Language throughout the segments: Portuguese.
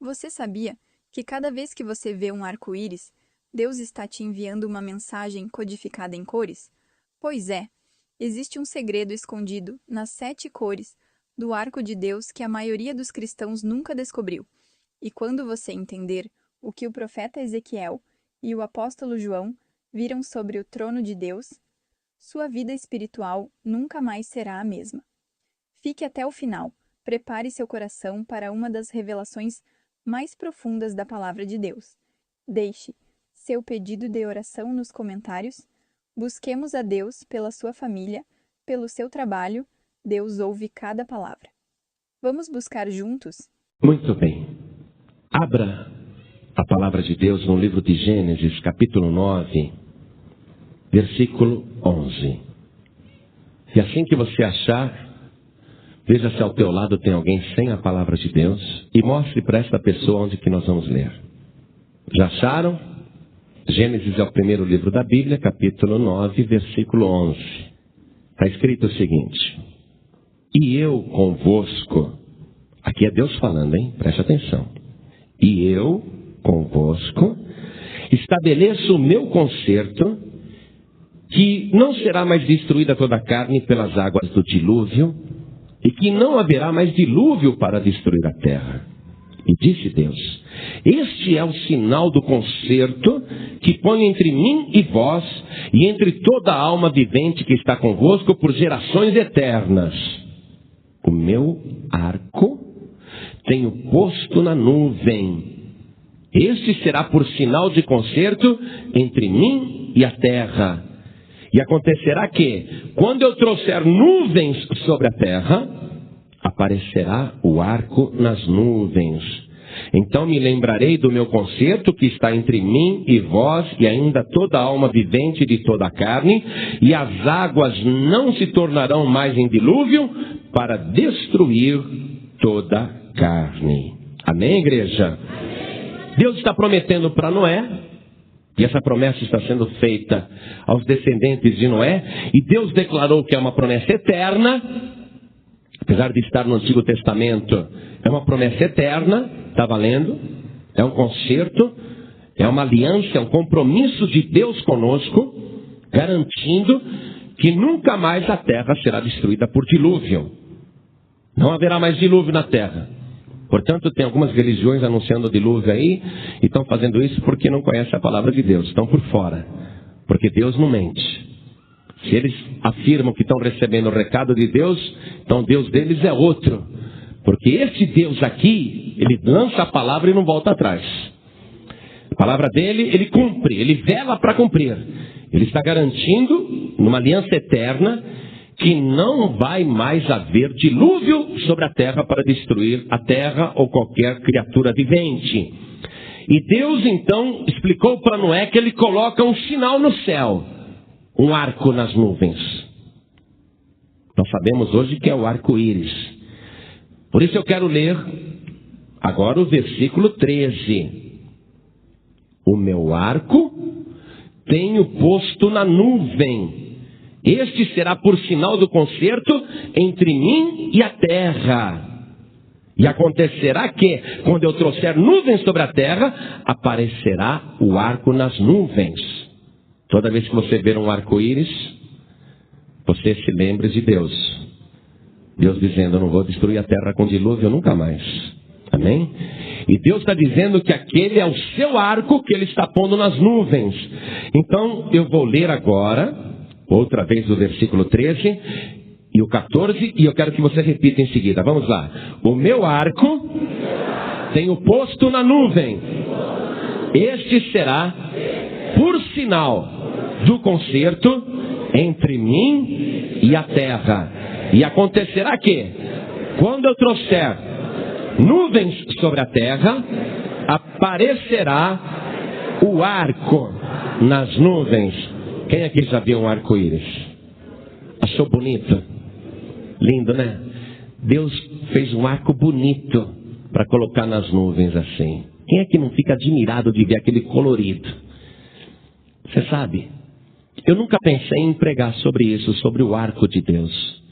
Você sabia que cada vez que você vê um arco-íris, Deus está te enviando uma mensagem codificada em cores? Pois é, existe um segredo escondido nas 7 cores do arco de Deus que a maioria dos cristãos nunca descobriu. E quando você entender o que o profeta Ezequiel e o apóstolo João viram sobre o trono de Deus, sua vida espiritual nunca mais será a mesma. Fique até o final. Prepare seu coração para uma das revelações mais profundas da palavra de Deus. Deixe seu pedido de oração nos comentários. Busquemos a Deus pela sua família, pelo seu trabalho. Deus ouve cada palavra. Vamos buscar juntos? Muito bem. Abra a palavra de Deus no livro de Gênesis, capítulo 9, versículo 11. E assim que você achar, veja se ao teu lado tem alguém sem a palavra de Deus e mostre para esta pessoa onde que nós vamos ler. Já acharam? Gênesis é o primeiro livro da Bíblia, capítulo 9, versículo 11. Está escrito o seguinte: E eu convosco, aqui é Deus falando, hein? Preste atenção. E eu convosco estabeleço o meu concerto, que não será mais destruída toda a carne pelas águas do dilúvio, e que não haverá mais dilúvio para destruir a terra. E disse Deus: Este é o sinal do concerto que põe entre mim e vós, e entre toda a alma vivente que está convosco por gerações eternas. O meu arco tenho posto na nuvem. Este será por sinal de concerto entre mim e a terra. E acontecerá que, quando eu trouxer nuvens sobre a terra, aparecerá o arco nas nuvens. Então me lembrarei do meu concerto que está entre mim e vós, e ainda toda a alma vivente de toda a carne, e as águas não se tornarão mais em dilúvio para destruir toda a carne. Amém, igreja? Amém. Deus está prometendo para Noé, e essa promessa está sendo feita aos descendentes de Noé, e Deus declarou que é uma promessa eterna, apesar de estar no Antigo Testamento, é uma promessa eterna, está valendo, é um concerto, é uma aliança, é um compromisso de Deus conosco, garantindo que nunca mais a terra será destruída por dilúvio. Não haverá mais dilúvio na terra. Portanto, tem algumas religiões anunciando o dilúvio aí, e estão fazendo isso porque não conhecem a palavra de Deus, estão por fora. Porque Deus não mente. Se eles afirmam que estão recebendo o recado de Deus, então Deus deles é outro. Porque esse Deus aqui, ele lança a palavra e não volta atrás. A palavra dele, ele cumpre, ele vela para cumprir. Ele está garantindo, numa aliança eterna, que não vai mais haver dilúvio sobre a terra para destruir a terra ou qualquer criatura vivente. E Deus então explicou para Noé que ele coloca um sinal no céu, um arco nas nuvens. Nós sabemos hoje que é o arco-íris. Por isso eu quero ler agora o versículo 13. O meu arco tenho posto na nuvem. Este será por sinal do concerto entre mim e a terra. E acontecerá que, quando eu trouxer nuvens sobre a terra, aparecerá o arco nas nuvens. Toda vez que você ver um arco-íris, você se lembre de Deus. Deus dizendo: eu não vou destruir a terra com dilúvio nunca mais. Amém? E Deus está dizendo que aquele é o seu arco que Ele está pondo nas nuvens. Então eu vou ler agora outra vez o versículo 13 e o 14, e eu quero que você repita em seguida. Vamos lá. O meu arco tenho posto na nuvem. Este será por sinal do concerto entre mim e a terra. E acontecerá que, quando eu trouxer nuvens sobre a terra, aparecerá o arco nas nuvens. Quem aqui já viu um arco-íris? Achou bonito? Lindo, né? Deus fez um arco bonito para colocar nas nuvens assim. Quem é que não fica admirado de ver aquele colorido? Você sabe, eu nunca pensei em pregar sobre isso, sobre o arco de Deus.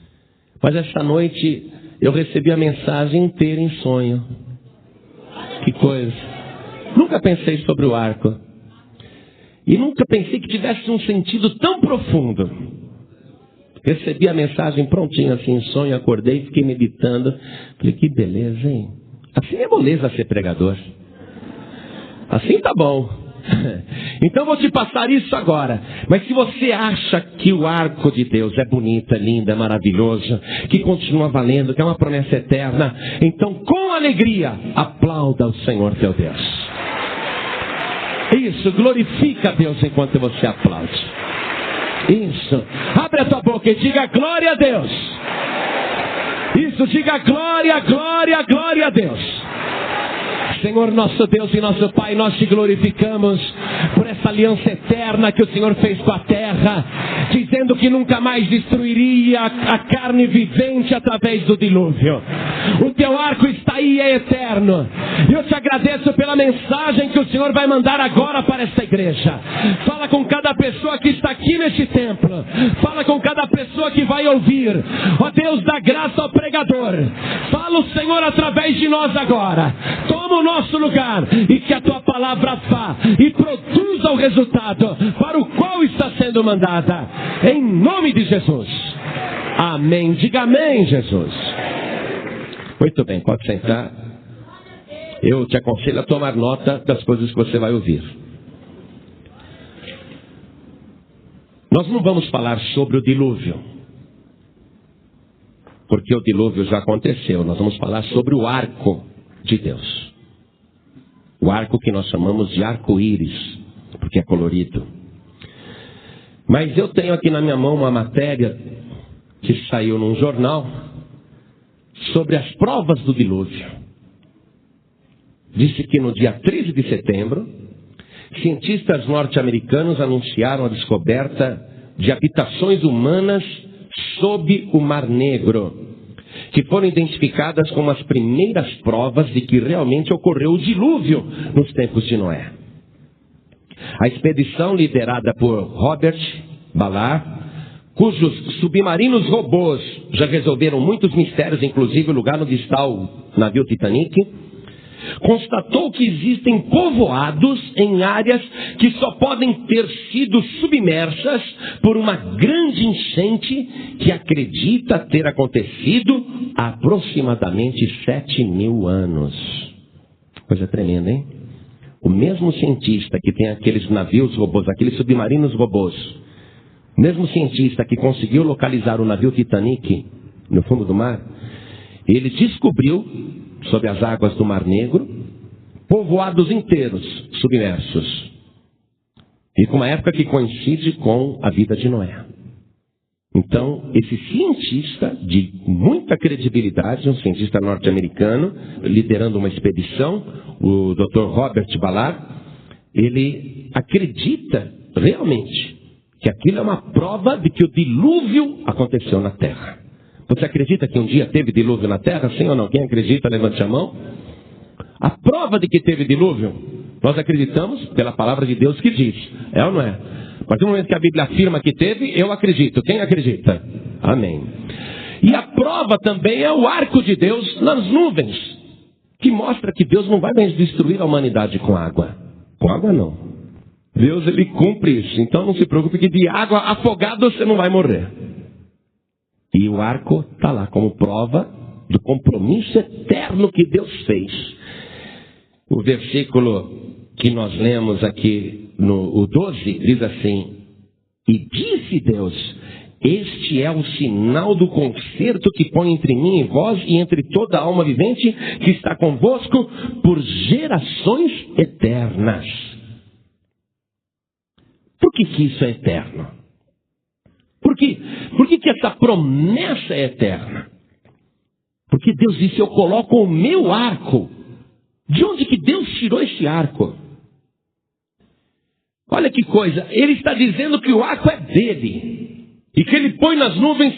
Mas esta noite eu recebi a mensagem inteira em sonho. que coisa. Nunca pensei sobre o arco. E nunca pensei que tivesse um sentido tão profundo. Recebi a mensagem prontinha assim, em sonho, acordei, fiquei meditando. Falei, que beleza, hein? Assim é moleza ser pregador. Assim tá bom. Então vou te passar isso agora. Mas se você acha que o arco de Deus é bonito, é lindo, é maravilhoso, que continua valendo, que é uma promessa eterna, então com alegria aplauda o Senhor teu Deus. Isso, glorifica a Deus enquanto você aplaude. Isso, abre a tua boca e diga glória a Deus. Isso, diga glória, glória, glória a Deus. Senhor nosso Deus e nosso Pai, nós te glorificamos por essa aliança eterna que o Senhor fez com a terra, dizendo que nunca mais destruiria a carne vivente através do dilúvio. O teu arco está aí, é eterno. E eu te agradeço pela mensagem que o Senhor vai mandar agora para esta igreja. Fala com cada pessoa que está aqui neste templo. Fala com cada pessoa que vai ouvir. Ó Deus, dá graça ao pregador. Fala o Senhor através de nós agora. Toma o nosso lugar e que a tua palavra vá e produza o resultado para o qual está sendo mandada. Em nome de Jesus. Amém. Diga amém, Jesus. Muito bem, pode sentar. Eu te aconselho a tomar nota das coisas que você vai ouvir. Nós não vamos falar sobre o dilúvio, porque o dilúvio já aconteceu. Nós vamos falar sobre o arco de Deus. O arco que nós chamamos de arco-íris, porque é colorido. Mas eu tenho aqui na minha mão uma matéria que saiu num jornal sobre as provas do dilúvio. Disse que no dia 13 de setembro, cientistas norte-americanos anunciaram a descoberta de habitações humanas sob o Mar Negro, que foram identificadas como as primeiras provas de que realmente ocorreu o dilúvio nos tempos de Noé. A expedição, liderada por Robert Ballard, cujos submarinos robôs já resolveram muitos mistérios, inclusive o lugar onde está o navio Titanic, constatou que existem povoados em áreas que só podem ter sido submersas por uma grande enchente que acredita ter acontecido há aproximadamente 7.000 anos. Coisa tremenda, hein? O mesmo cientista que tem aqueles navios robôs, aqueles submarinos robôs, o mesmo cientista que conseguiu localizar o navio Titanic no fundo do mar, ele descobriu, sob as águas do Mar Negro, povoados inteiros submersos. E com uma época que coincide com a vida de Noé. Então, esse cientista de muita credibilidade, um cientista norte-americano, liderando uma expedição, o Dr. Robert Ballard, ele acredita realmente que aquilo é uma prova de que o dilúvio aconteceu na Terra. Você acredita que um dia teve dilúvio na Terra? Sim ou não? Quem acredita, levante a mão. A prova de que teve dilúvio, nós acreditamos pela palavra de Deus que diz. É ou não é? A partir do momento que a Bíblia afirma que teve, eu acredito. Quem acredita? Amém. E a prova também é o arco de Deus nas nuvens, que mostra que Deus não vai mais destruir a humanidade com água. Com água não. Deus, ele cumpre isso. Então não se preocupe que de água afogado você não vai morrer. E o arco está lá como prova do compromisso eterno que Deus fez. O versículo que nós lemos aqui, o 12, diz assim: e disse Deus, este é o sinal do concerto que põe entre mim e vós e entre toda a alma vivente que está convosco por gerações eternas. Por que isso é eterno? Por que essa promessa é eterna? Porque Deus disse, eu coloco o meu arco. De onde que Deus tirou esse arco? Olha que coisa, ele está dizendo que o arco é dele. E que ele põe nas nuvens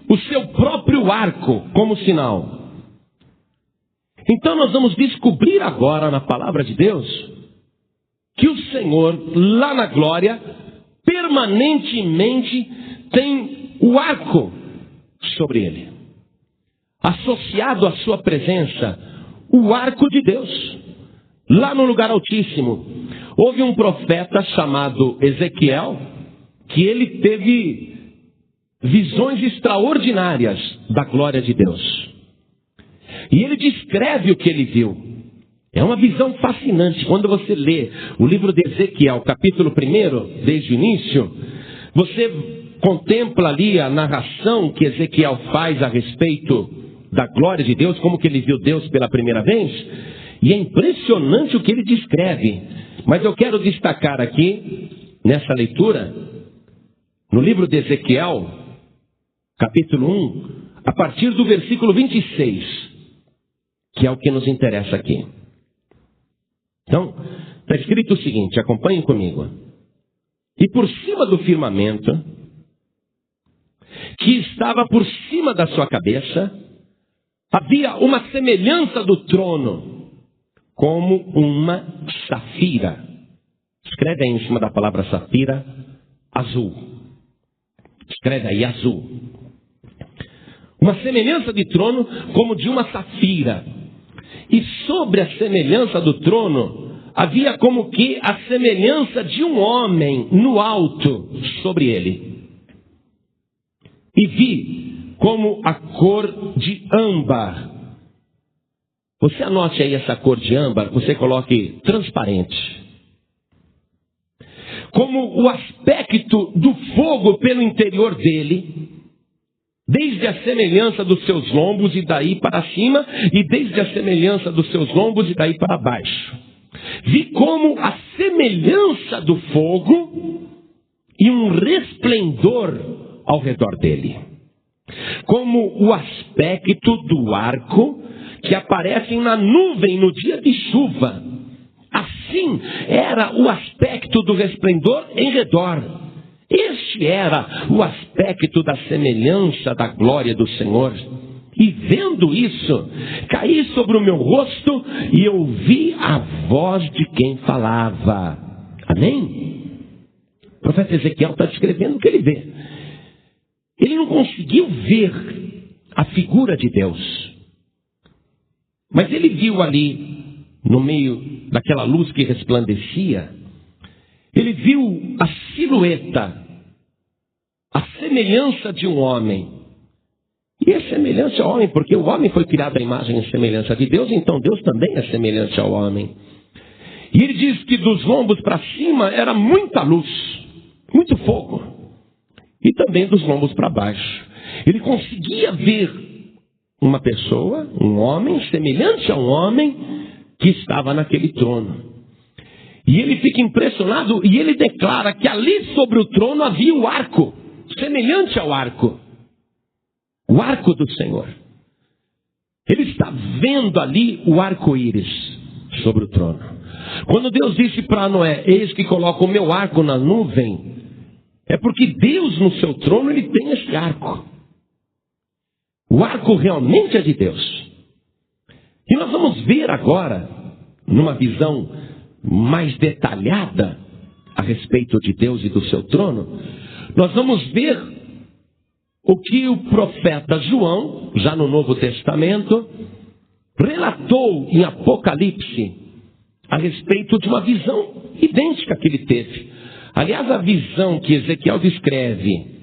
o seu próprio arco como sinal. Então nós vamos descobrir agora na palavra de Deus que o Senhor, lá na glória, permanentemente tem o arco sobre ele. Associado à sua presença, o arco de Deus. lá no lugar altíssimo, houve um profeta chamado Ezequiel, que ele teve visões extraordinárias da glória de Deus. E ele descreve o que ele viu. É uma visão fascinante. Quando você lê o livro de Ezequiel, capítulo 1, desde o início, você contempla ali a narração que Ezequiel faz a respeito da glória de Deus, como que ele viu Deus pela primeira vez. E é impressionante o que ele descreve. Mas eu quero destacar aqui, nessa leitura, no livro de Ezequiel, capítulo 1, a partir do versículo 26, que é o que nos interessa aqui. Então, está escrito o seguinte, acompanhem comigo. E por cima do firmamento, que estava por cima da sua cabeça, havia uma semelhança do trono, como uma safira. Escreve aí em cima da palavra safira, azul. Escreve aí, azul. Uma semelhança de trono como de uma safira. E sobre a semelhança do trono, havia como que a semelhança de um homem no alto sobre ele. E vi como a cor de âmbar. Você anote aí essa cor de âmbar, você coloque transparente. Como o aspecto do fogo pelo interior dele, desde a semelhança dos seus lombos e daí para cima, e desde a semelhança dos seus lombos e daí para baixo. Vi como a semelhança do fogo e um resplendor ao redor dele. Como o aspecto do arco que aparece na nuvem no dia de chuva. Assim era o aspecto do resplendor em redor. Este era o aspecto da semelhança da glória do Senhor. E vendo isso, caí sobre o meu rosto e ouvi a voz de quem falava. Amém? O profeta Ezequiel está descrevendo o que ele vê. Ele não conseguiu ver a figura de Deus. Mas ele viu ali, no meio daquela luz que resplandecia, ele viu a silhueta, a semelhança de um homem. E é semelhante ao homem, porque o homem foi criado à imagem e semelhança de Deus, então Deus também é semelhante ao homem. E ele diz que dos lombos para cima era muita luz, muito fogo. E também dos lombos para baixo. Ele conseguia ver uma pessoa, um homem, semelhante a um homem, que estava naquele trono. E ele fica impressionado e ele declara que ali sobre o trono havia o arco, semelhante ao arco. O arco do Senhor. Ele está vendo ali o arco-íris sobre o trono. Quando Deus disse para Noé, eis que coloco o meu arco na nuvem, é porque Deus no seu trono ele tem esse arco. O arco realmente é de Deus. E nós vamos ver agora, numa visão mais detalhada a respeito de Deus e do seu trono, nós vamos ver o que o profeta João, já no Novo Testamento, relatou em Apocalipse a respeito de uma visão idêntica que ele teve. Aliás, a visão que Ezequiel descreve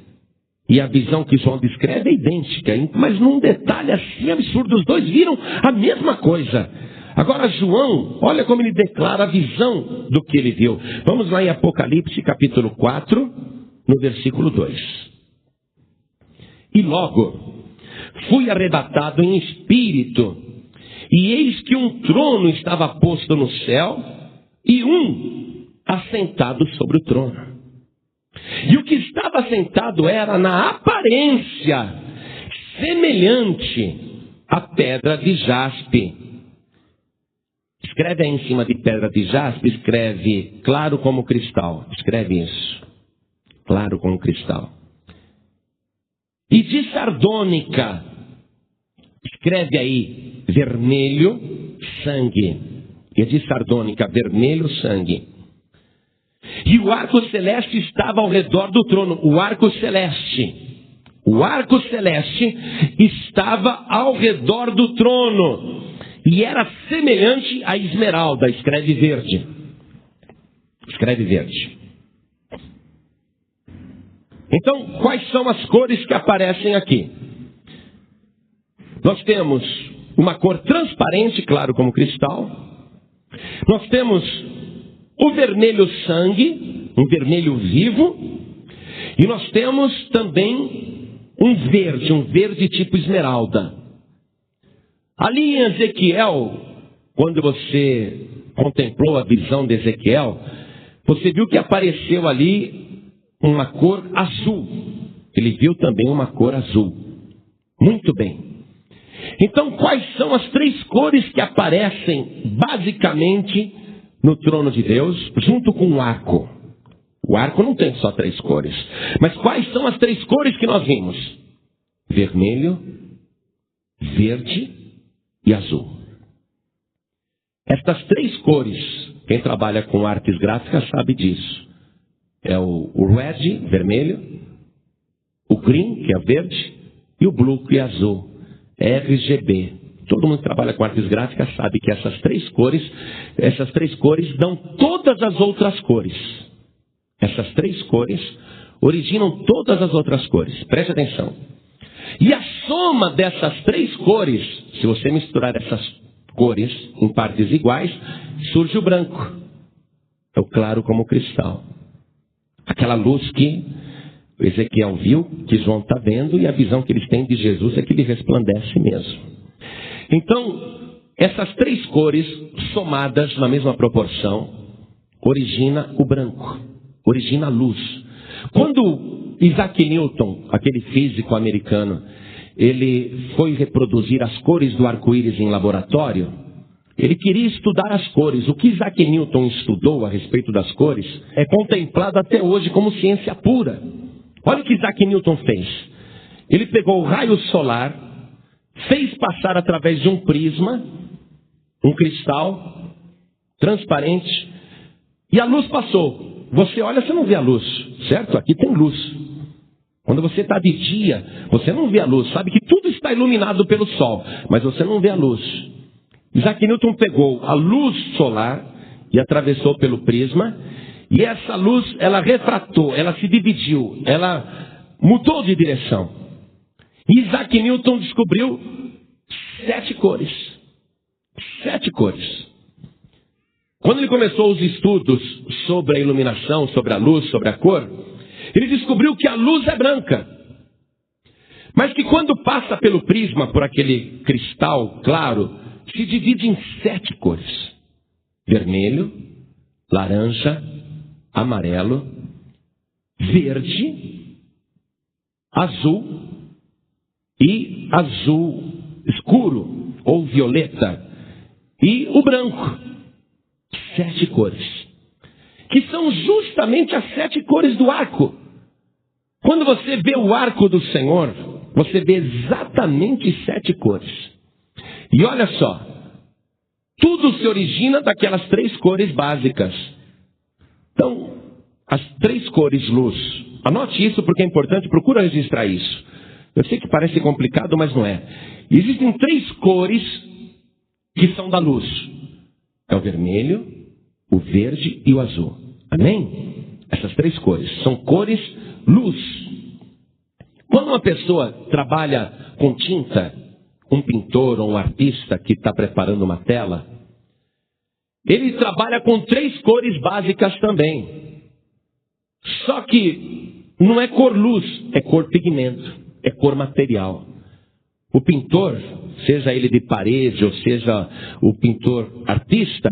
e a visão que João descreve é idêntica, mas num detalhe assim absurdo, os dois viram a mesma coisa. Agora João, olha como ele declara a visão do que ele viu. Vamos lá em Apocalipse capítulo 4, no versículo 2. E logo fui arrebatado em espírito, e eis que um trono estava posto no céu, e um assentado sobre o trono. E o que estava assentado era na aparência semelhante à pedra de jaspe. Escreve aí em cima de pedra de jaspe, escreve claro como cristal. Escreve isso. Claro como cristal. E de sardônica, escreve aí vermelho, sangue. E de sardônica, vermelho, sangue. E o arco celeste estava ao redor do trono. O arco celeste. O arco celeste estava ao redor do trono. e era semelhante à esmeralda, escreve verde. Escreve verde. Então, quais são as cores que aparecem aqui? Nós temos uma cor transparente, claro como cristal. Nós temos o vermelho sangue, um vermelho vivo. E nós temos também um verde tipo esmeralda. Ali em Ezequiel, quando você contemplou a visão de Ezequiel, você viu que apareceu ali uma cor azul. Ele viu também uma cor azul. Muito bem. Então, quais são as 3 cores que aparecem basicamente no trono de Deus, junto com o arco? O arco não tem só 3 cores. Mas quais são as 3 cores que nós vimos? Vermelho, verde e azul. Estas 3 cores, quem trabalha com artes gráficas sabe disso. É o red, vermelho, o green, que é verde, e o blue, que é azul. RGB. Todo mundo que trabalha com artes gráficas sabe que essas 3 cores dão todas as outras cores. Essas 3 cores originam todas as outras cores. Preste atenção. E a soma dessas 3 cores, se você misturar essas cores em partes iguais, surge o branco. É o claro como o cristal. Aquela luz que Ezequiel viu, que João está vendo, e a visão que eles têm de Jesus é que ele resplandece mesmo. Então, essas 3 cores somadas na mesma proporção, origina o branco, origina a luz. Quando Isaac Newton, aquele físico americano, ele foi reproduzir as cores do arco-íris em laboratório, ele queria estudar as cores. O que Isaac Newton estudou a respeito das cores é contemplado até hoje como ciência pura. Olha o que Isaac Newton fez. Ele pegou o raio solar, fez passar através de um prisma, um cristal transparente, e a luz passou. Você olha, você não vê a luz, certo? Aqui tem luz. Quando você está de dia, você não vê a luz. Sabe que tudo está iluminado pelo sol, mas você não vê a luz. Isaac Newton pegou a luz solar e atravessou pelo prisma, e essa luz, ela refratou, ela se dividiu, ela mudou de direção. E Isaac Newton descobriu 7 cores. 7 cores. Quando ele começou os estudos sobre a iluminação, sobre a luz, sobre a cor, ele descobriu que a luz é branca. Mas que quando passa pelo prisma, por aquele cristal claro, se divide em 7 cores. Vermelho, laranja, amarelo, verde, azul e azul escuro ou violeta e o branco. 7 cores, que são justamente as 7 cores do arco. Quando você vê o arco do Senhor, você vê exatamente 7 cores. E olha só, tudo se origina daquelas 3 cores básicas. Então, as 3 cores luz. Anote isso porque é importante, procura registrar isso. Eu sei que parece complicado, mas não é. Existem 3 cores que são da luz. É o vermelho, o verde e o azul. Amém? Essas 3 cores são cores luz. Quando uma pessoa trabalha com tinta, um pintor ou um artista que está preparando uma tela, ele trabalha com 3 cores básicas também. Só que não é cor luz, é cor pigmento, é cor material. O pintor, seja ele de parede ou seja o pintor artista,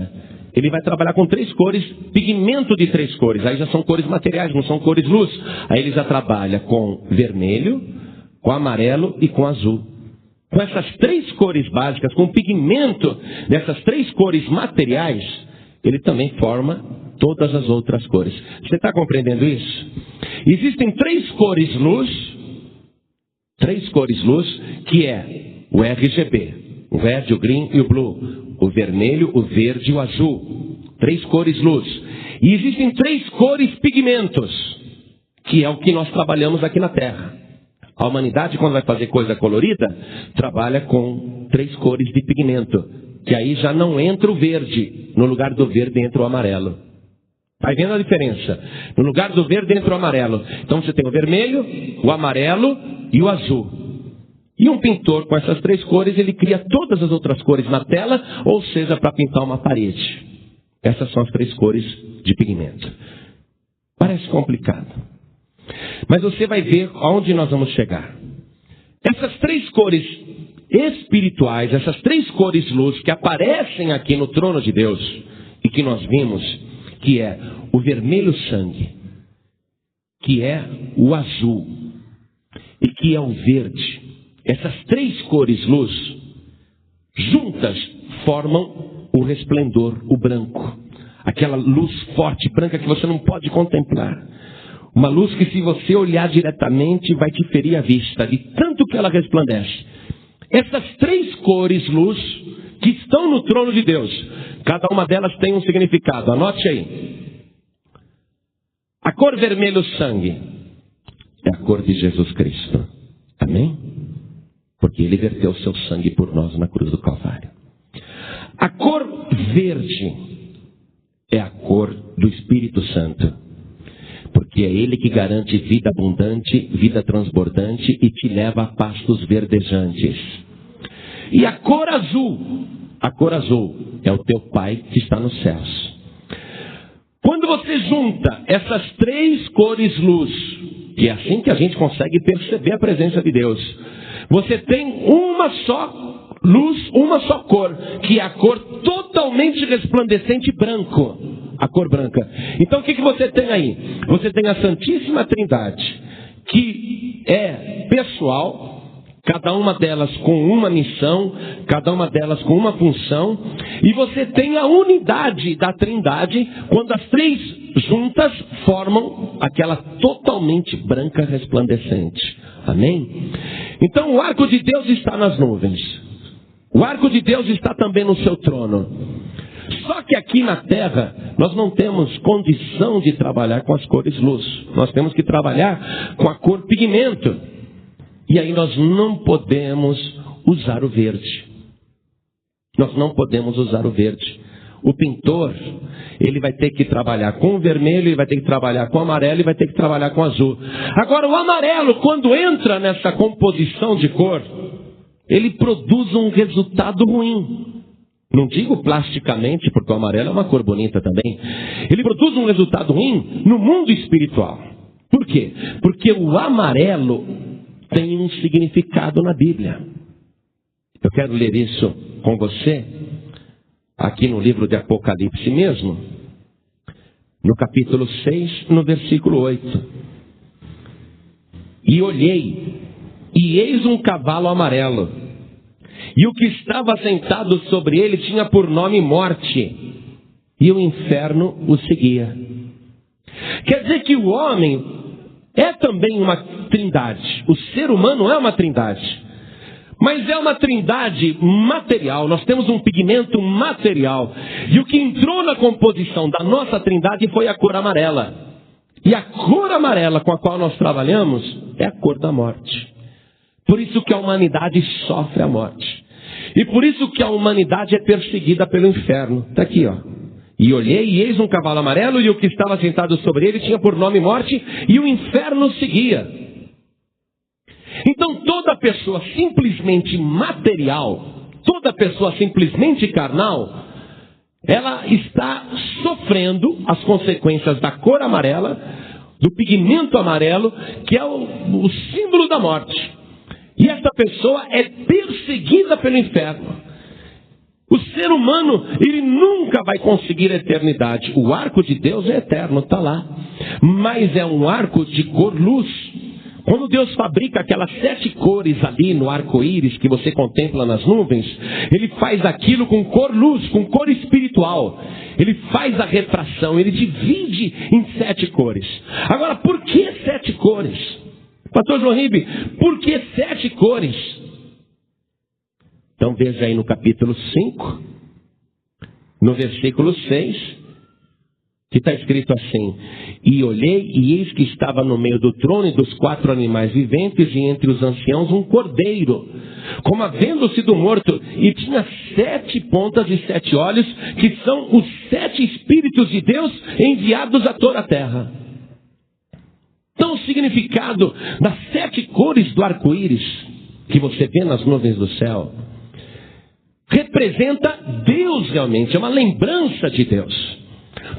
ele vai trabalhar com 3 cores, pigmento de 3 cores. Aí já são cores materiais, não são cores luz. Aí ele já trabalha com vermelho, com amarelo e com azul. Com essas 3 cores básicas, com o pigmento dessas 3 cores materiais, ele também forma todas as outras cores. Você está compreendendo isso? Existem 3 cores luz, 3 cores luz, que é o RGB, o red, o green e o blue, o vermelho, o verde e o azul. 3 cores luz. E existem 3 cores pigmentos, que é o que nós trabalhamos aqui na Terra. A humanidade, quando vai fazer coisa colorida, trabalha com 3 cores de pigmento. que aí já não entra o verde. No lugar do verde entra o amarelo. Vai vendo a diferença? No lugar do verde entra o amarelo. Então você tem o vermelho, o amarelo e o azul. E um pintor com essas 3 cores, ele cria todas as outras cores na tela, ou seja, para pintar uma parede. Essas são as 3 cores de pigmento. Parece complicado. Mas você vai ver aonde nós vamos chegar. Essas 3 cores espirituais, essas 3 cores luz que aparecem aqui no trono de Deus e que nós vimos, que é o vermelho sangue, que é o azul e que é o verde. Essas 3 cores luz juntas formam o resplendor, o branco. Aquela luz forte, branca, que você não pode contemplar. Uma luz que, se você olhar diretamente, vai te ferir a vista, de tanto que ela resplandece. Essas 3 cores luz que estão no trono de Deus, cada uma delas tem um significado. Anote aí. A cor vermelho sangue é a cor de Jesus Cristo. Amém? Porque Ele verteu o seu sangue por nós na cruz do Calvário. A cor verde é a cor do Espírito Santo. Porque é Ele que garante vida abundante, vida transbordante e te leva a pastos verdejantes. E a cor azul é o teu Pai que está nos céus. Quando você junta essas 3 cores luz, e é assim que a gente consegue perceber a presença de Deus, você tem uma só luz, uma só cor, que é a cor totalmente resplandecente branco. A cor branca. Então o que você tem aí? Você tem a Santíssima Trindade, que é pessoal, cada uma delas com uma missão, cada uma delas com uma função, e você tem a unidade da Trindade, quando as 3 juntas formam aquela totalmente branca resplandecente. Amém? Então o arco de Deus está nas nuvens. O arco de Deus está também no seu trono. Só que aqui na terra, nós não temos condição de trabalhar com as cores luz. Nós temos que trabalhar com a cor pigmento. E aí nós não podemos usar o verde. Nós não podemos usar o verde. O pintor, ele vai ter que trabalhar com o vermelho, ele vai ter que trabalhar com o amarelo e vai ter que trabalhar com o azul. Agora o amarelo, quando entra nessa composição de cor, ele produz um resultado ruim. Não digo plasticamente, porque o amarelo é uma cor bonita também. Ele produz um resultado ruim no mundo espiritual. Por quê? Porque o amarelo tem um significado na Bíblia. Eu quero ler isso com você, aqui no livro de Apocalipse mesmo, no capítulo 6, no versículo 8. E olhei, e eis um cavalo amarelo. E o que estava sentado sobre ele tinha por nome Morte, e o inferno o seguia. Quer dizer que o homem é também uma trindade. O ser humano é uma trindade. Mas é uma trindade material. Nós temos um pigmento material. E o que entrou na composição da nossa trindade foi a cor amarela. E a cor amarela com a qual nós trabalhamos é a cor da morte. Por isso que a humanidade sofre a morte. E por isso que a humanidade é perseguida pelo inferno. Está aqui, ó. E olhei, e eis um cavalo amarelo, e o que estava sentado sobre ele tinha por nome Morte, e o inferno seguia. Então toda pessoa simplesmente material, toda pessoa simplesmente carnal, ela está sofrendo as consequências da cor amarela, do pigmento amarelo, que é o símbolo da morte. E essa pessoa é perseguida pelo inferno. O ser humano, ele nunca vai conseguir a eternidade. O arco de Deus é eterno, está lá. Mas é um arco de cor luz. Quando Deus fabrica aquelas 7 cores ali no arco-íris que você contempla nas nuvens, Ele faz aquilo com cor luz, com cor espiritual. Ele faz a retração, Ele divide em 7 cores. Agora, por que 7 cores? Pastor João Ribe, por que 7 cores? Então veja aí no capítulo 5, no versículo 6, que está escrito assim: e olhei, e eis que estava no meio do trono e dos 4 animais viventes, e entre os anciãos um cordeiro, como havendo sido morto, e tinha 7 pontas e 7 olhos, que são os 7 Espíritos de Deus enviados a toda a terra. Então o significado das 7 cores do arco-íris, que você vê nas nuvens do céu, representa Deus realmente, é uma lembrança de Deus.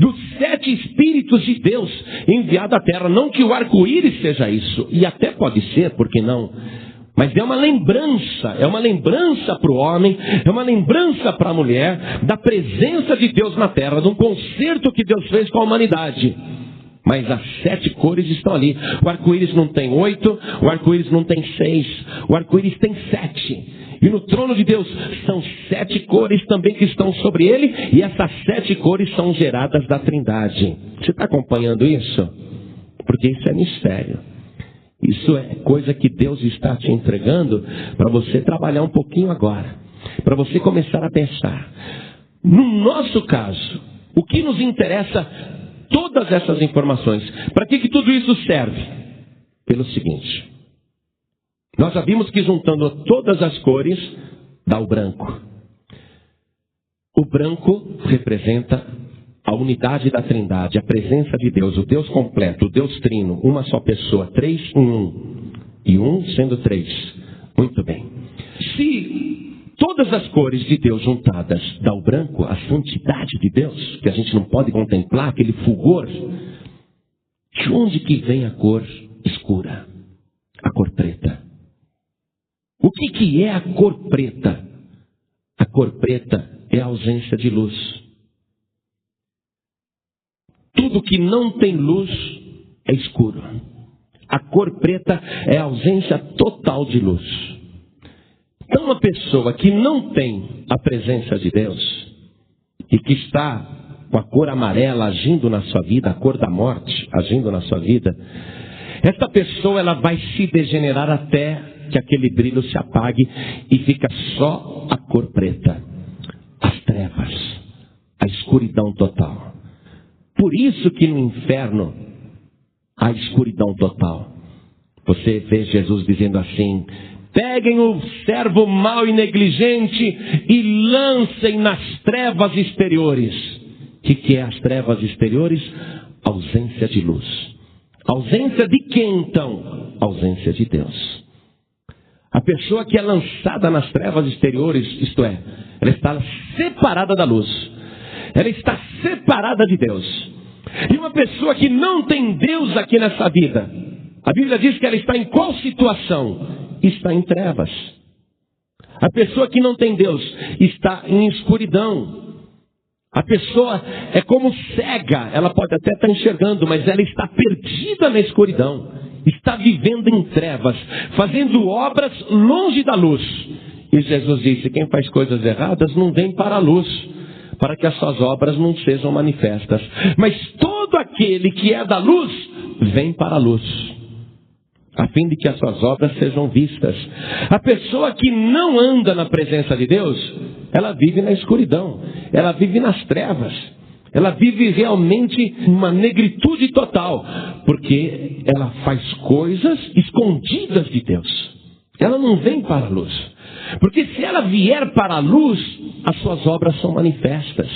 Dos 7 Espíritos de Deus enviados à terra. Não que o arco-íris seja isso, e até pode ser, por que não? Mas é uma lembrança para o homem, é uma lembrança para a mulher, da presença de Deus na terra, de um concerto que Deus fez com a humanidade. Mas as 7 cores estão ali. O arco-íris não tem 8, o arco-íris não tem 6, o arco-íris tem 7. E no trono de Deus são 7 cores também que estão sobre ele, e essas 7 cores são geradas da Trindade. Você está acompanhando isso? Porque isso é mistério. Isso é coisa que Deus está te entregando para você trabalhar um pouquinho agora. Para você começar a pensar. No nosso caso, o que nos interessa todas essas informações? Para que tudo isso serve? Pelo seguinte. Nós já vimos que juntando todas as cores, dá o branco. O branco representa a unidade da Trindade, a presença de Deus, o Deus completo, o Deus trino, uma só pessoa, 3 em 1. E 1 sendo 3. Muito bem. Se todas as cores de Deus juntadas dá o branco, a santidade de Deus, que a gente não pode contemplar, aquele fulgor, de onde que vem a cor escura? A cor preta. O que é a cor preta? A cor preta é a ausência de luz. Tudo que não tem luz é escuro. A cor preta é a ausência total de luz. Então uma pessoa que não tem a presença de Deus e que está com a cor amarela agindo na sua vida, a cor da morte agindo na sua vida, esta pessoa ela vai se degenerar até que aquele brilho se apague e fica só a cor preta, as trevas, a escuridão total. Por isso que no inferno há escuridão total. Você vê Jesus dizendo assim: peguem o servo mau e negligente e lancem nas trevas exteriores. O que é as trevas exteriores? Ausência de luz. Ausência de quem então? Ausência de Deus. A pessoa que é lançada nas trevas exteriores, isto é, ela está separada da luz. Ela está separada de Deus. E uma pessoa que não tem Deus aqui nessa vida, a Bíblia diz que ela está em qual situação? Está em trevas. A pessoa que não tem Deus está em escuridão. A pessoa é como cega, ela pode até estar enxergando, mas ela está perdida na escuridão. Está vivendo em trevas, fazendo obras longe da luz. E Jesus disse: quem faz coisas erradas não vem para a luz, para que as suas obras não sejam manifestas. Mas todo aquele que é da luz, vem para a luz, a fim de que as suas obras sejam vistas. A pessoa que não anda na presença de Deus, ela vive na escuridão, ela vive nas trevas, ela vive realmente uma negritude total, porque ela faz coisas escondidas de Deus. Ela não vem para a luz, porque se ela vier para a luz, as suas obras são manifestas,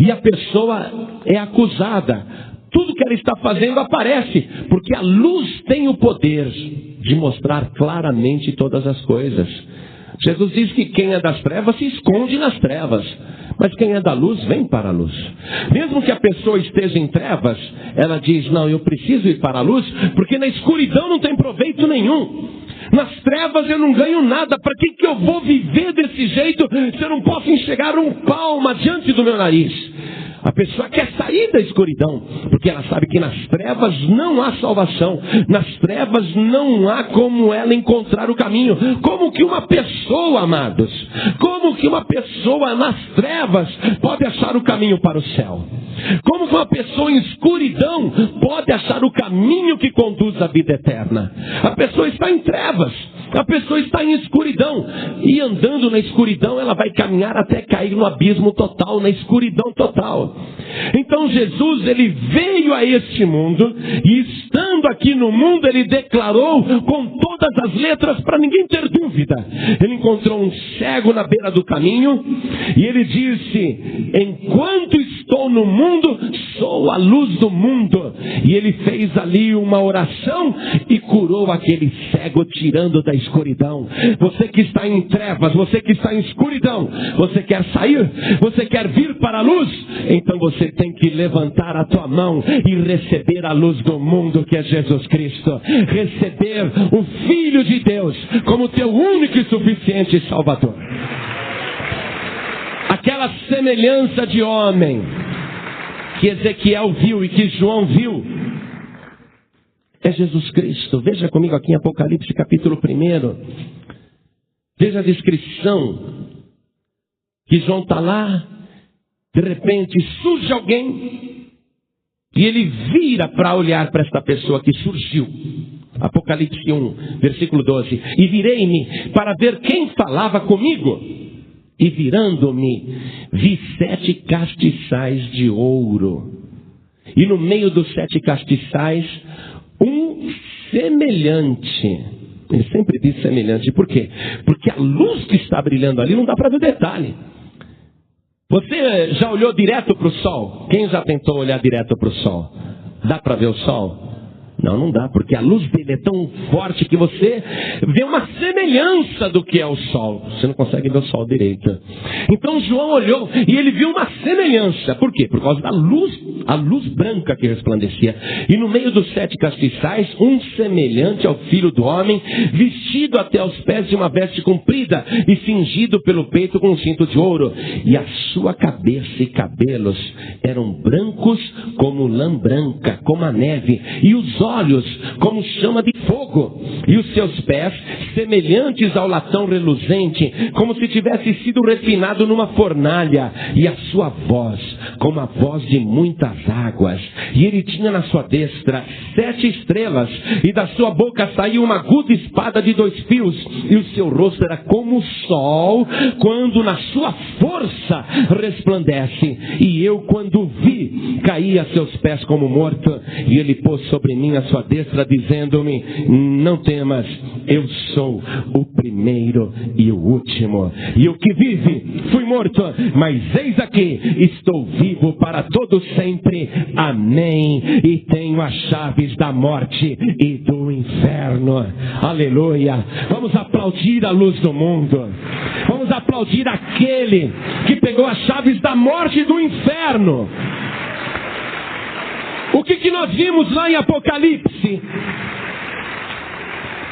e a pessoa é acusada. Tudo que ela está fazendo aparece, porque a luz tem o poder de mostrar claramente todas as coisas. Jesus diz que quem é das trevas se esconde nas trevas, mas quem é da luz vem para a luz. Mesmo que a pessoa esteja em trevas, ela diz: não, eu preciso ir para a luz, porque na escuridão não tem proveito nenhum. Nas trevas eu não ganho nada. Para que eu vou viver desse jeito se eu não posso enxergar um palmo diante do meu nariz? A pessoa quer sair da escuridão, porque ela sabe que nas trevas não há salvação. Nas trevas não há como ela encontrar o caminho. Como que uma pessoa, amados, como que uma pessoa nas trevas pode achar o caminho para o céu? Como que uma pessoa em escuridão pode achar o caminho que conduz à vida eterna? A pessoa está em trevas. A pessoa está em escuridão. E andando na escuridão, ela vai caminhar até cair no abismo total, na escuridão total. Então Jesus, ele veio a este mundo, e estando aqui no mundo, ele declarou com todas as letras, para ninguém ter dúvida. Ele encontrou um cego na beira do caminho, e ele disse: enquanto estou no mundo, sou a luz do mundo. E ele fez ali uma oração e curou aquele cego, tirando da escuridão. Você que está em trevas, você que está em escuridão, você quer sair? Você quer vir para a luz? Então você tem que levantar a tua mão e receber a luz do mundo, que é Jesus Cristo. Receber o Filho de Deus como teu único e suficiente Salvador. Aquela semelhança de homem que Ezequiel viu e que João viu é Jesus Cristo. Veja comigo aqui em Apocalipse capítulo 1. Veja a descrição. Que João está lá, de repente surge alguém, e ele vira para olhar para esta pessoa que surgiu. Apocalipse 1, versículo 12. E virei-me para ver quem falava comigo. E virando-me, vi 7 castiçais de ouro. E no meio dos 7 castiçais, um semelhante. Ele sempre diz semelhante. Por quê? Porque a luz que está brilhando ali não dá para ver detalhe. Você já olhou direto para o sol? Quem já tentou olhar direto para o sol? Dá para ver o sol? Não, não dá, porque a luz dele é tão forte que você vê uma semelhança do que é o sol. Você não consegue ver o sol direito. Então João olhou e ele viu uma semelhança. Por quê? Por causa da luz, a luz branca que resplandecia. E no meio dos 7 castiçais, um semelhante ao Filho do Homem, vestido até aos pés de uma veste comprida e cingido pelo peito com um cinto de ouro. E a sua cabeça e cabelos eram brancos como lã branca, como a neve. E os olhos como chama de fogo, e os seus pés semelhantes ao latão reluzente, como se tivesse sido refinado numa fornalha, e a sua voz como a voz de muitas águas. E ele tinha na sua destra 7 estrelas, e da sua boca saiu uma aguda espada de 2 fios, e o seu rosto era como o sol quando na sua força resplandece. E eu, quando o vi, caí a seus pés como morto, e ele pôs sobre mim a sua destra, dizendo-me: não temas, eu sou o primeiro e o último, e o que vive fui morto, mas eis aqui, estou vivo para todo sempre, amém, e tenho as chaves da morte e do inferno. Aleluia. Vamos aplaudir a luz do mundo, vamos aplaudir aquele que pegou as chaves da morte e do inferno. O que nós vimos lá em Apocalipse?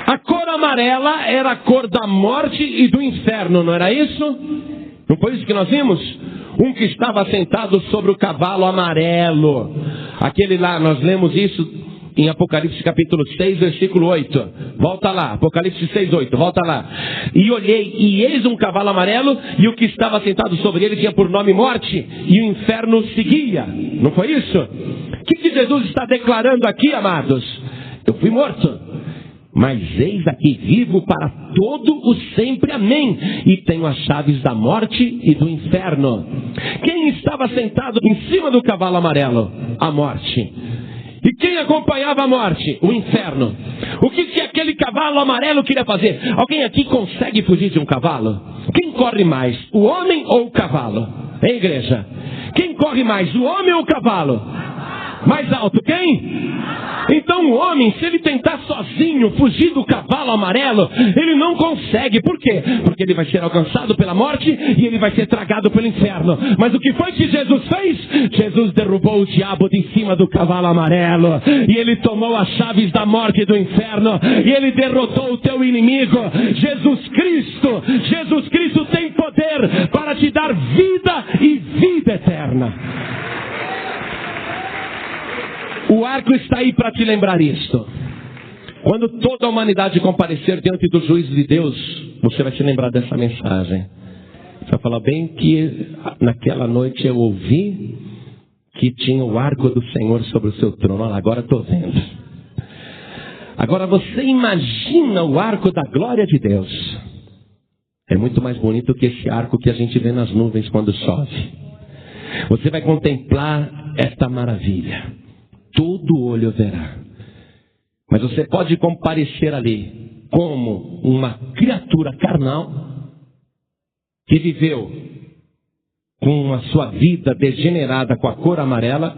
A cor amarela era a cor da morte e do inferno, não era isso? Não foi isso que nós vimos? Um que estava sentado sobre o cavalo amarelo. Aquele lá, nós lemos isso em Apocalipse capítulo 6, versículo 8. Volta lá, Apocalipse 6, 8, volta lá. E olhei, e eis um cavalo amarelo, e o que estava sentado sobre ele tinha por nome morte, e o inferno seguia. Não foi isso? O que Jesus está declarando aqui, amados? Eu fui morto, mas eis aqui vivo para todo o sempre, amém, e tenho as chaves da morte e do inferno. Quem estava sentado em cima do cavalo amarelo? A morte. E quem acompanhava a morte? O inferno. O que aquele cavalo amarelo queria fazer? Alguém aqui consegue fugir de um cavalo? Quem corre mais, o homem ou o cavalo? Hein, igreja? Quem corre mais, o homem ou o cavalo? Mais alto, quem? Então o homem, se ele tentar sozinho fugir do cavalo amarelo, ele não consegue. Por quê? Porque ele vai ser alcançado pela morte e ele vai ser tragado pelo inferno. Mas o que foi que Jesus fez? Jesus derrubou o diabo de cima do cavalo amarelo, e ele tomou as chaves da morte e do inferno, e ele derrotou o teu inimigo. Jesus Cristo tem poder para te dar vida e vida eterna. O arco está aí para te lembrar isto. Quando toda a humanidade comparecer diante do juízo de Deus, você vai se lembrar dessa mensagem. Você vai falar: bem que naquela noite eu ouvi que tinha o arco do Senhor sobre o seu trono. Olha lá, agora estou vendo. Agora você imagina o arco da glória de Deus. É muito mais bonito que esse arco que a gente vê nas nuvens quando chove. Você vai contemplar esta maravilha. Todo olho verá. Mas você pode comparecer ali como uma criatura carnal que viveu com a sua vida degenerada com a cor amarela,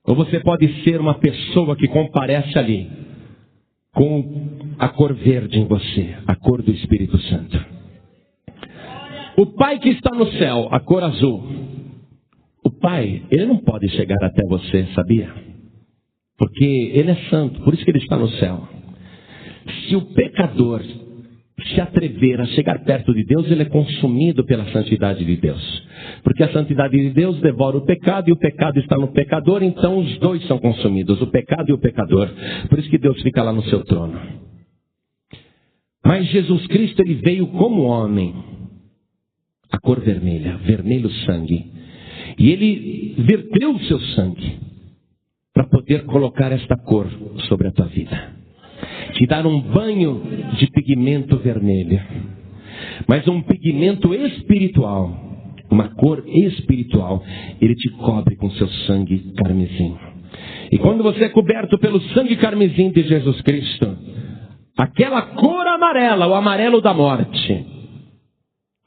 ou você pode ser uma pessoa que comparece ali com a cor verde em você, a cor do Espírito Santo. O Pai que está no céu, a cor azul. O Pai, ele não pode chegar até você, sabia? Porque ele é santo, por isso que ele está no céu. Se o pecador se atrever a chegar perto de Deus, ele é consumido pela santidade de Deus. Porque a santidade de Deus devora o pecado e o pecado está no pecador, então os dois são consumidos, o pecado e o pecador. Por isso que Deus fica lá no seu trono. Mas Jesus Cristo, ele veio como homem, a cor vermelha, vermelho sangue. E ele verteu o seu sangue para poder colocar esta cor sobre a tua vida. Te dar um banho de pigmento vermelho. Mas um pigmento espiritual, uma cor espiritual. Ele te cobre com seu sangue carmesim. E quando você é coberto pelo sangue carmesim de Jesus Cristo, aquela cor amarela, o amarelo da morte.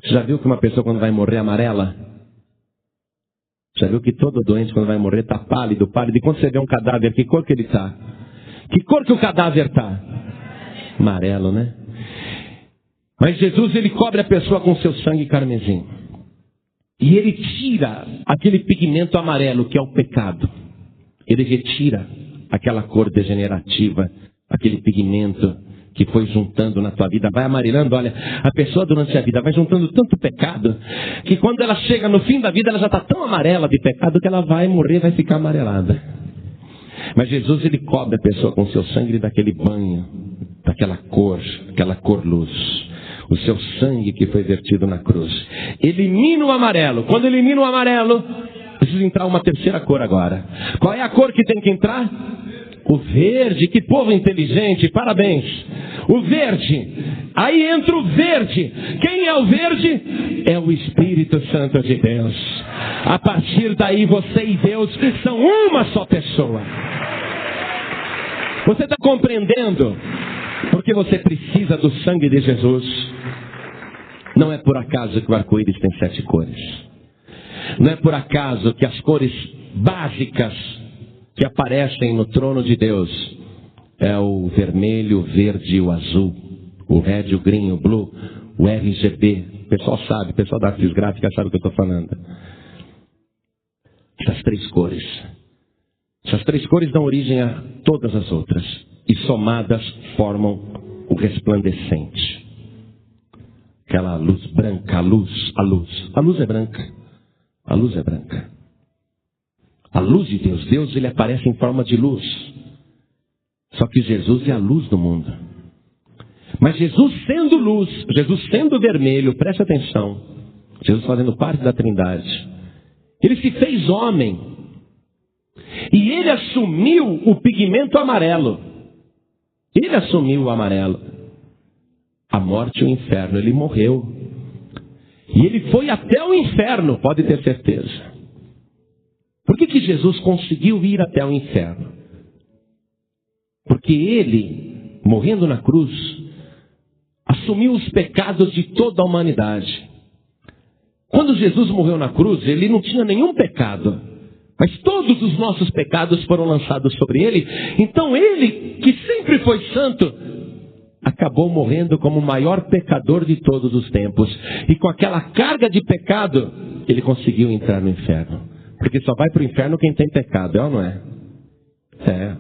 Você já viu que uma pessoa quando vai morrer amarela? Já viu que todo doente quando vai morrer está pálido, pálido. E quando você vê um cadáver, que cor que ele está? Que cor que o cadáver está? Amarelo, né? Mas Jesus, ele cobre a pessoa com seu sangue carmesim. E ele tira aquele pigmento amarelo que é o pecado. Ele retira aquela cor degenerativa, aquele pigmento que foi juntando na tua vida, vai amarelando. Olha, a pessoa durante a vida vai juntando tanto pecado, que quando ela chega no fim da vida, ela já está tão amarela de pecado que ela vai morrer, vai ficar amarelada. Mas Jesus, ele cobre a pessoa com seu sangue daquele banho, daquela cor, aquela cor luz. O seu sangue que foi vertido na cruz. Elimina o amarelo. Quando elimina o amarelo, precisa entrar uma terceira cor agora. Qual é a cor que tem que entrar? O verde. Que povo inteligente, parabéns. O verde. Aí entra o verde. Quem é o verde? É o Espírito Santo de Deus. A partir daí você e Deus são uma só pessoa. Você está compreendendo? Porque você precisa do sangue de Jesus. Não é por acaso que o arco-íris tem 7 cores. Não é por acaso que as cores básicas que aparecem no trono de Deus é o vermelho, o verde e o azul, o red, o green, o blue, o RGB. O pessoal sabe, o pessoal da artes gráficas sabe o que eu estou falando. Essas 3 cores. Essas 3 cores dão origem a todas as outras. E somadas formam o resplandecente. Aquela luz branca, a luz. A luz é branca. A luz é branca. A luz de Deus. Deus, ele aparece em forma de luz. Só que Jesus é a luz do mundo. Mas Jesus sendo luz, Jesus sendo vermelho, preste atenção. Jesus fazendo parte da Trindade. Ele se fez homem. E ele assumiu o pigmento amarelo. Ele assumiu o amarelo. A morte e o inferno. Ele morreu. E ele foi até o inferno, pode ter certeza. Por que Jesus conseguiu ir até o inferno? Porque ele, morrendo na cruz, assumiu os pecados de toda a humanidade. Quando Jesus morreu na cruz, ele não tinha nenhum pecado. Mas todos os nossos pecados foram lançados sobre ele. Então ele, que sempre foi santo, acabou morrendo como o maior pecador de todos os tempos. E com aquela carga de pecado, ele conseguiu entrar no inferno. Porque só vai para o inferno quem tem pecado, é ou não é? É.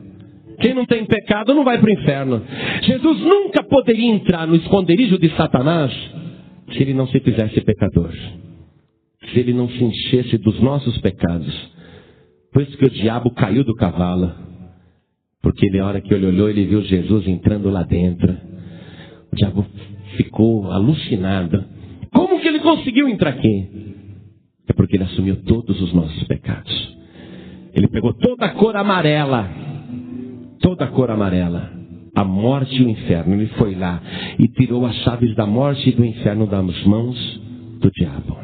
Quem não tem pecado não vai para o inferno. Jesus nunca poderia entrar no esconderijo de Satanás se ele não se fizesse pecador. Se ele não se enchesse dos nossos pecados. Por isso que o diabo caiu do cavalo. Porque na hora que ele olhou, ele viu Jesus entrando lá dentro. O diabo ficou alucinado. Como que ele conseguiu entrar aqui? É porque ele assumiu todos os nossos pecados. Ele pegou toda a cor amarela. Toda a cor amarela. a morte e o inferno. Ele foi lá e tirou as chaves da morte e do inferno das mãos do diabo.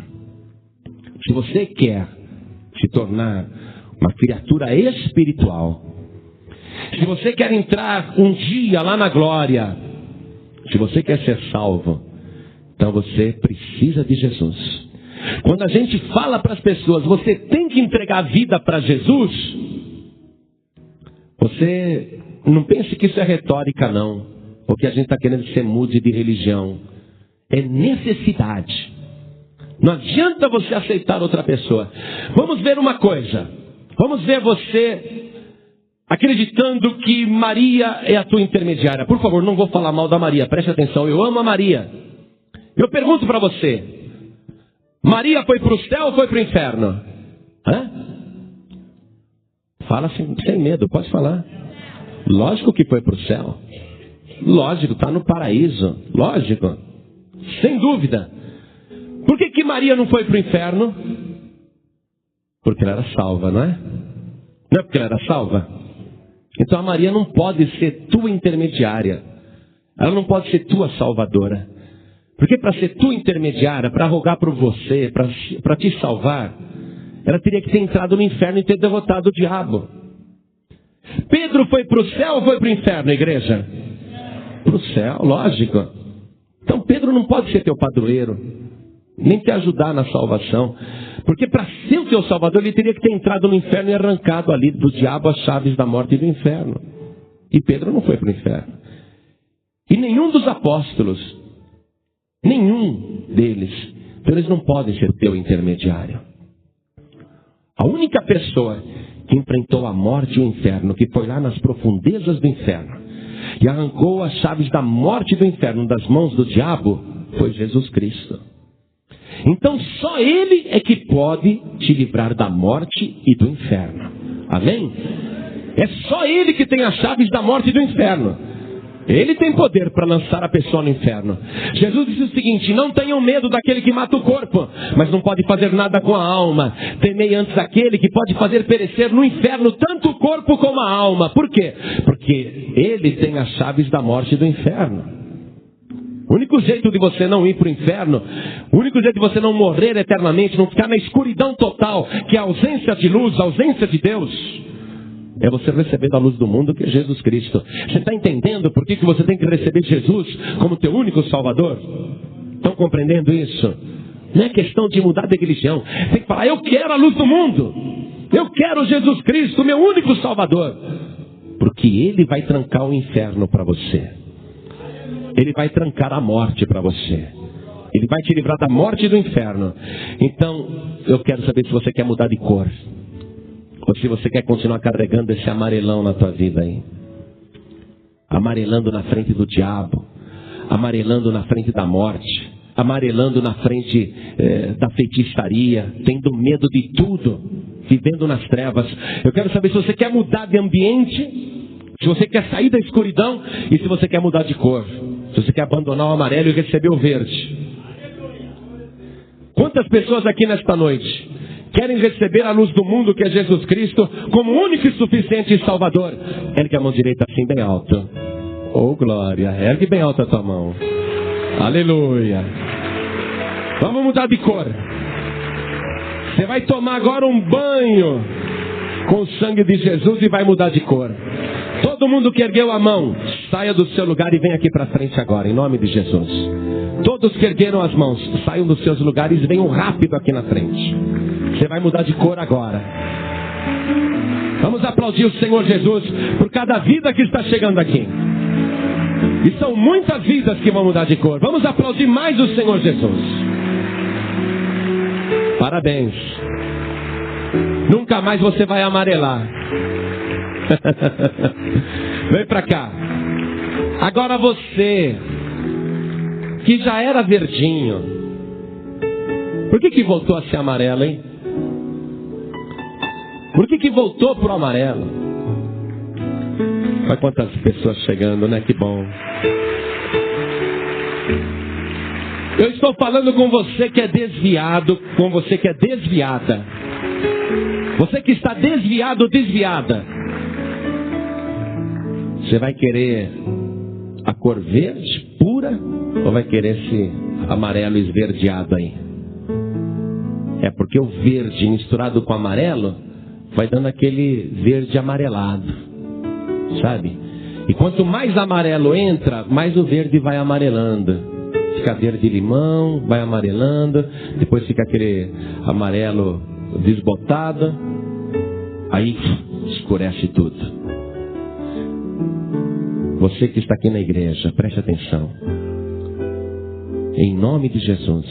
Se você quer se tornar uma criatura espiritual, se você quer entrar um dia lá na glória, se você quer ser salvo, então você precisa de Jesus. Quando a gente fala para as pessoas, você tem que entregar a vida para Jesus, você não pense que isso é retórica não, porque a gente está querendo ser mude de religião. É necessidade. Não adianta você aceitar outra pessoa. Vamos ver uma coisa. Vamos ver você acreditando que Maria é a tua intermediária. Por favor, não vou falar mal da Maria, preste atenção, eu amo a Maria. Eu pergunto para você, Maria foi para o céu ou foi para o inferno? Hã? Fala sem medo, pode falar. Lógico que foi para o céu. Lógico, está no paraíso. Lógico. Sem dúvida. Por que Maria não foi para o inferno? Porque ela era salva, não é? Não é porque ela era salva? Então a Maria não pode ser tua intermediária. Ela não pode ser tua salvadora. Porque para ser tua intermediária, para rogar por você, para te salvar, ela teria que ter entrado no inferno e ter derrotado o diabo. Pedro foi para o céu ou foi para o inferno, igreja? Para o céu, lógico. Então Pedro não pode ser teu padroeiro, nem te ajudar na salvação. Porque para ser o teu salvador, ele teria que ter entrado no inferno e arrancado ali do diabo as chaves da morte e do inferno. E Pedro não foi para o inferno. E nenhum dos apóstolos, nenhum deles, então eles não podem ser teu intermediário. A única pessoa que enfrentou a morte e o inferno, que foi lá nas profundezas do inferno e arrancou as chaves da morte e do inferno das mãos do diabo, foi Jesus Cristo. Então só Ele é que pode te livrar da morte e do inferno. Amém? É só Ele que tem as chaves da morte e do inferno. Ele tem poder para lançar a pessoa no inferno. Jesus disse o seguinte: não tenham medo daquele que mata o corpo, mas não pode fazer nada com a alma. Temei antes aquele que pode fazer perecer no inferno tanto o corpo como a alma. Por quê? Porque Ele tem as chaves da morte e do inferno. O único jeito de você não ir para o inferno, o único jeito de você não morrer eternamente, não ficar na escuridão total, que é a ausência de luz, a ausência de Deus, é você receber da luz do mundo, que é Jesus Cristo. Você está entendendo por que você tem que receber Jesus como teu único Salvador? Estão compreendendo isso? Não é questão de mudar de religião. Tem que falar: eu quero a luz do mundo. Eu quero Jesus Cristo, meu único Salvador. Porque Ele vai trancar o inferno para você. Ele vai trancar a morte para você. Ele vai te livrar da morte e do inferno. Então, eu quero saber se você quer mudar de cor. Ou se você quer continuar carregando esse amarelão na tua vida aí. Amarelando na frente do diabo. Amarelando na frente da morte. Amarelando na frente da feitiçaria. Tendo medo de tudo. Vivendo nas trevas. Eu quero saber se você quer mudar de ambiente. Se você quer sair da escuridão. E se você quer mudar de cor. Se você quer abandonar o amarelo e receber o verde. Quantas pessoas aqui nesta noite querem receber a luz do mundo, que é Jesus Cristo, como único e suficiente Salvador? Ergue a mão direita assim bem alto. Oh glória, ergue bem alta a tua mão. Aleluia. Vamos mudar de cor. Você vai tomar agora um banho com o sangue de Jesus e vai mudar de cor. Todo mundo que ergueu a mão, saia do seu lugar e vem aqui para frente agora, em nome de Jesus. Todos que ergueram as mãos, saiam dos seus lugares e venham rápido aqui na frente. Você vai mudar de cor agora. Vamos aplaudir o Senhor Jesus por cada vida que está chegando aqui. E são muitas vidas que vão mudar de cor. Vamos aplaudir mais o Senhor Jesus. Parabéns. Nunca mais você vai amarelar. Vem pra cá. Agora você, que já era verdinho, por que voltou a ser amarelo, hein? Por que voltou pro amarelo? Olha quantas pessoas chegando, né? Que bom. Eu estou falando com você que é desviado, com você que é desviada. Você que está desviado ou desviada. Você vai querer cor verde, pura, ou vai querer esse amarelo esverdeado aí? É porque o verde misturado com amarelo vai dando aquele verde amarelado, sabe? E quanto mais amarelo entra, mais o verde vai amarelando. Fica verde limão, vai amarelando, depois fica aquele amarelo desbotado, aí escurece tudo. Você que está aqui na igreja, preste atenção. Em nome de Jesus,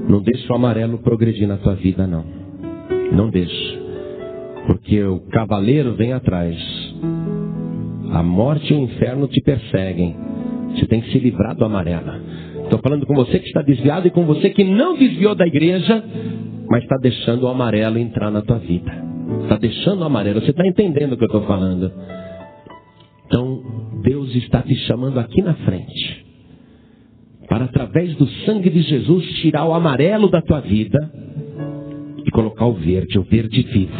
não deixe o amarelo progredir na tua vida, não. Não deixe. Porque o cavaleiro vem atrás. A morte e o inferno te perseguem. Você tem que se livrar do amarelo. Estou falando com você que está desviado e com você que não desviou da igreja, mas está deixando o amarelo entrar na tua vida. Está deixando o amarelo. Você está entendendo o que eu estou falando? Então, Deus está te chamando aqui na frente, para através do sangue de Jesus tirar o amarelo da tua vida e colocar o verde vivo,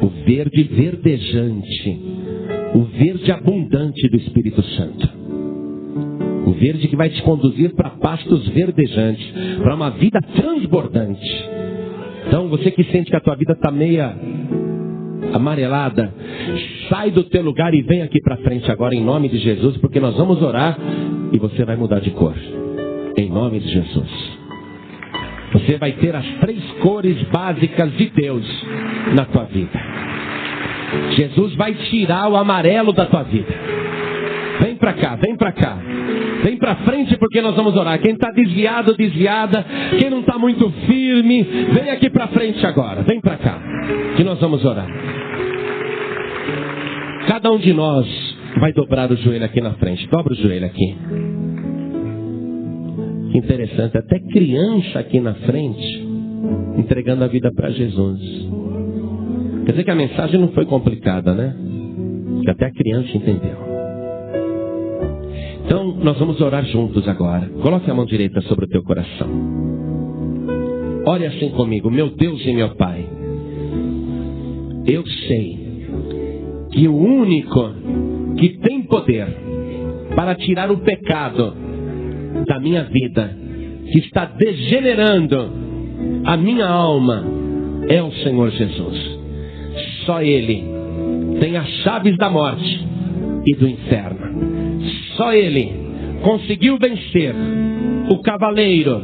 o verde verdejante, o verde abundante do Espírito Santo, o verde que vai te conduzir para pastos verdejantes, para uma vida transbordante. Então você que sente que a tua vida está meia amarelada, sai do teu lugar e vem aqui para frente agora em nome de Jesus, porque nós vamos orar e você vai mudar de cor, em nome de Jesus. Você vai ter as 3 cores básicas de Deus na tua vida. Jesus vai tirar o amarelo da tua vida. Vem para cá, vem para cá. Vem para frente porque nós vamos orar. Quem está desviado, desviada, quem não está muito firme, vem aqui para frente agora. Vem para cá, que nós vamos orar. Cada um de nós vai dobrar o joelho aqui na frente. Dobra o joelho aqui. Que interessante, até criança aqui na frente, entregando a vida para Jesus. Quer dizer que a mensagem não foi complicada, né? Que até a criança entendeu. Então, nós vamos orar juntos agora. Coloque a mão direita sobre o teu coração. Ore assim comigo. Meu Deus e meu Pai, eu sei que o único que tem poder para tirar o pecado da minha vida, que está degenerando a minha alma, é o Senhor Jesus. Só Ele tem as chaves da morte e do inferno. Só Ele conseguiu vencer o cavaleiro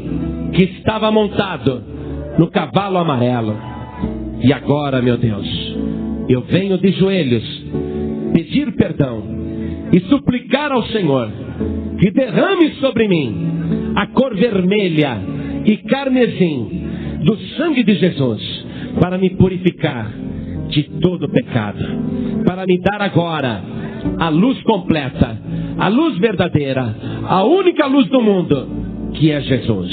que estava montado no cavalo amarelo. E agora, meu Deus, eu venho de joelhos pedir perdão e suplicar ao Senhor que derrame sobre mim a cor vermelha e carmesim do sangue de Jesus para me purificar de todo pecado, para me dar agora a luz completa, a luz verdadeira, a única luz do mundo, que é Jesus.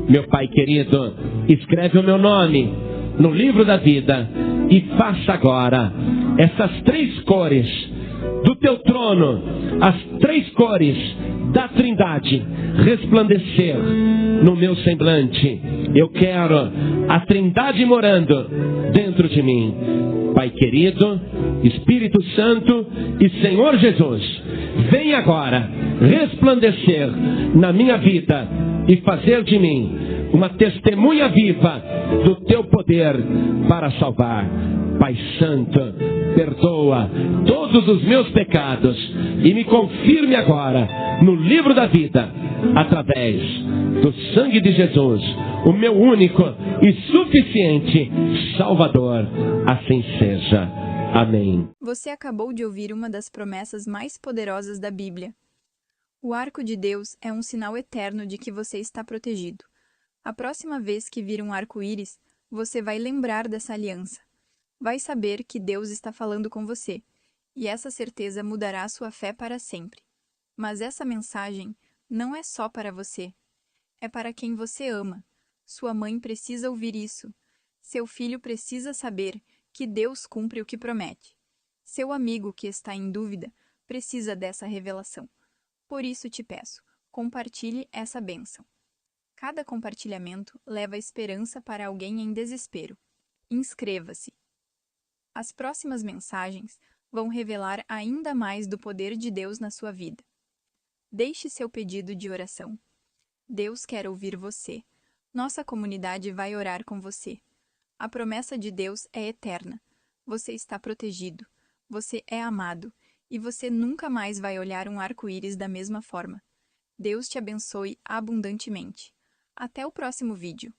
Meu Pai querido, escreve o meu nome no livro da vida e faça agora essas 3 cores do teu trono, as 3 cores da Trindade resplandecer no meu semblante. Eu quero a Trindade morando dentro de mim. Pai querido, Espírito Santo e Senhor Jesus, vem agora resplandecer na minha vida e fazer de mim uma testemunha viva do teu poder para salvar. Pai Santo, perdoa todos os meus pecados e me confirme agora no livro da vida, através do sangue de Jesus, o meu único e suficiente Salvador. Assim seja. Amém. Você acabou de ouvir uma das promessas mais poderosas da Bíblia. O arco de Deus é um sinal eterno de que você está protegido. A próxima vez que vir um arco-íris, você vai lembrar dessa aliança. Vai saber que Deus está falando com você, e essa certeza mudará a sua fé para sempre. Mas essa mensagem não é só para você. É para quem você ama. Sua mãe precisa ouvir isso. Seu filho precisa saber que Deus cumpre o que promete. Seu amigo que está em dúvida precisa dessa revelação. Por isso te peço, compartilhe essa bênção. Cada compartilhamento leva esperança para alguém em desespero. Inscreva-se. As próximas mensagens vão revelar ainda mais do poder de Deus na sua vida. Deixe seu pedido de oração. Deus quer ouvir você. Nossa comunidade vai orar com você. A promessa de Deus é eterna. Você está protegido. Você é amado. E você nunca mais vai olhar um arco-íris da mesma forma. Deus te abençoe abundantemente. Até o próximo vídeo.